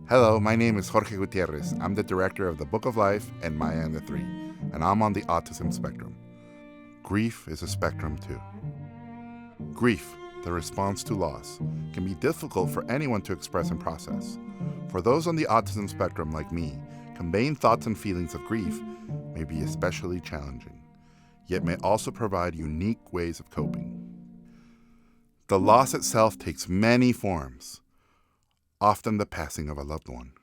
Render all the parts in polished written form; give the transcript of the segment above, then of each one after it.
Hello, my name is Jorge Gutierrez. I'm the director of the Book of Life and Maya and the Three, and I'm on the autism spectrum. Grief is a spectrum too. Grief, the response to loss, can be difficult for anyone to express and process. For those on the autism spectrum like me, conveying thoughts and feelings of grief may be especially challenging, yet may also provide unique ways of coping. The loss itself takes many forms, often the passing of a loved one.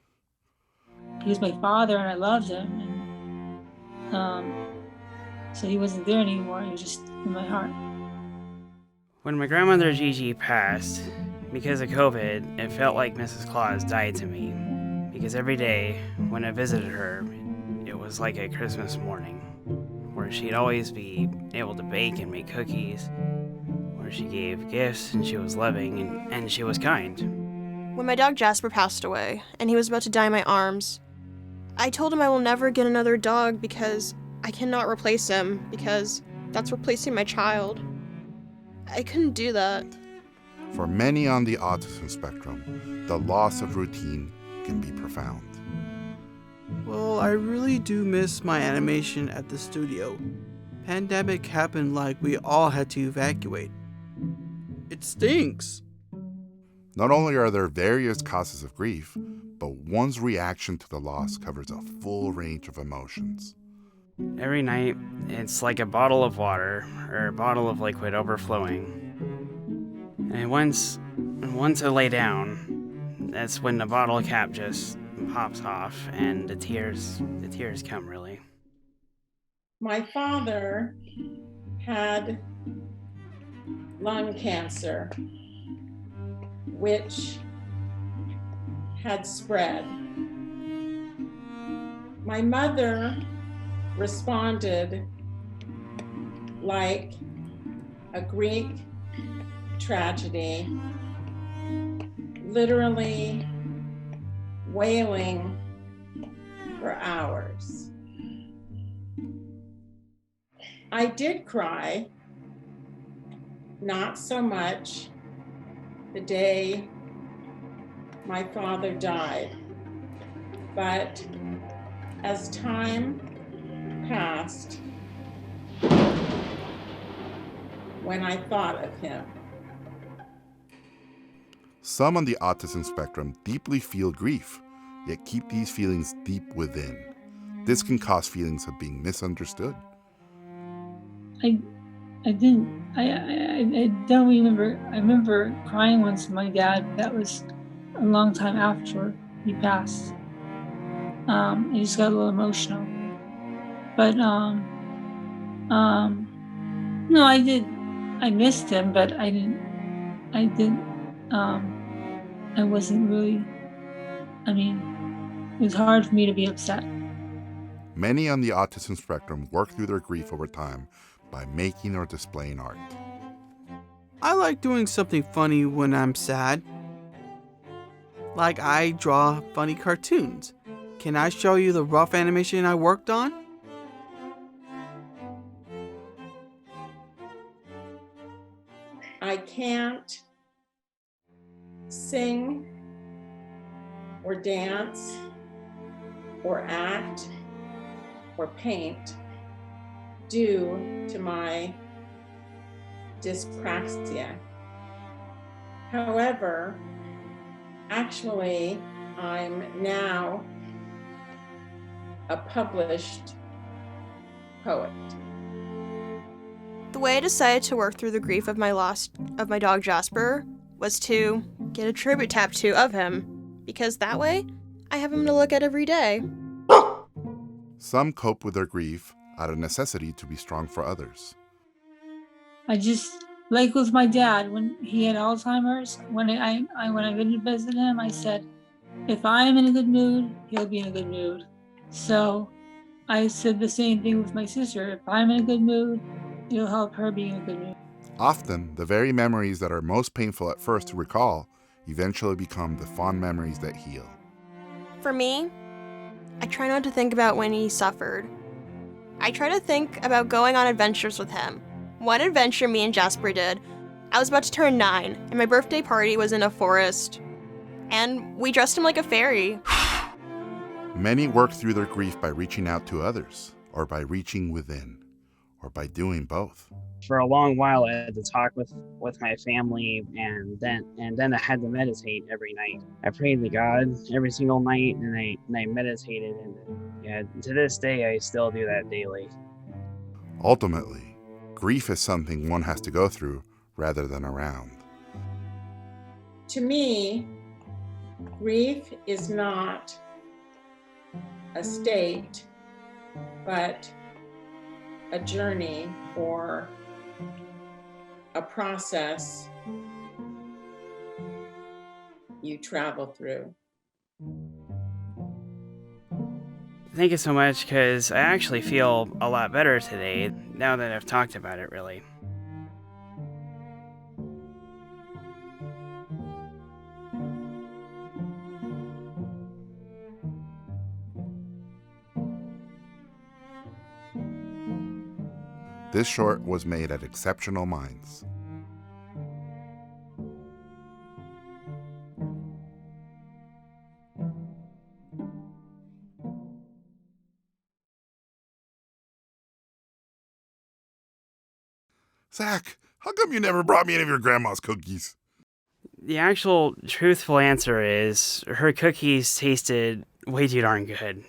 He was my father and I loved him. So he wasn't there anymore, he was just in my heart. When my grandmother Gigi passed, because of COVID, it felt like Mrs. Claus died to me. Because every day when I visited her, it was like a Christmas morning, where she'd always be able to bake and make cookies, where she gave gifts and she was loving and she was kind. When my dog Jasper passed away and he was about to die in my arms, I told him I will never get another dog because I cannot replace him, because that's replacing my child. I couldn't do that. For many on the autism spectrum, the loss of routine can be profound. Well, I really do miss my animation at the studio. Pandemic happened like we all had to evacuate. It stinks. Not only are there various causes of grief, but one's reaction to the loss covers a full range of emotions. Every night, it's like a bottle of water or a bottle of liquid overflowing. And once I lay down, that's when the bottle cap just pops off and the tears come, really. My father had lung cancer, which had spread. My mother responded like a Greek tragedy, literally wailing for hours. I did cry, not so much the day my father died, but as time passed, when I thought of him. Some on the autism spectrum deeply feel grief, yet keep these feelings deep within. This can cause feelings of being misunderstood. I don't remember. I remember crying once with my dad. That was a long time after he passed. I just got a little emotional. But no, I did. I missed him, but I wasn't really. It was hard for me to be upset. Many on the autism spectrum work through their grief over time by making or displaying art. I like doing something funny when I'm sad. Like I draw funny cartoons. Can I show you the rough animation I worked on? I can't sing or dance or act or paint due to my dyspraxia. However, actually, I'm now a published poet. The way I decided to work through the grief of my loss of my dog Jasper was to get a tribute tattoo of him, because that way I have him to look at every day. Some cope with their grief out of necessity to be strong for others. I just, like with my dad, when he had Alzheimer's, when I went to visit him, I said, if I'm in a good mood, he'll be in a good mood. So I said the same thing with my sister. If I'm in a good mood, it'll help her be in a good mood. Often, the very memories that are most painful at first to recall eventually become the fond memories that heal. For me, I try not to think about when he suffered. I try to think about going on adventures with him. One adventure me and Jasper did, I was about to turn 9, and my birthday party was in a forest. and we dressed him like a fairy. Many work through their grief by reaching out to others, or by reaching within, or by doing both. For a long while, I had to talk with my family, and then I had to meditate every night. I prayed to God every single night, and I meditated, and yeah, to this day, I still do that daily. Ultimately, grief is something one has to go through rather than around. To me, grief is not a state, but a journey or a process you travel through. Thank you so much, because I actually feel a lot better today now that I've talked about it, really. This short was made at Exceptional Minds. Zach, how come you never brought me any of your grandma's cookies? The actual truthful answer is her cookies tasted way too darn good.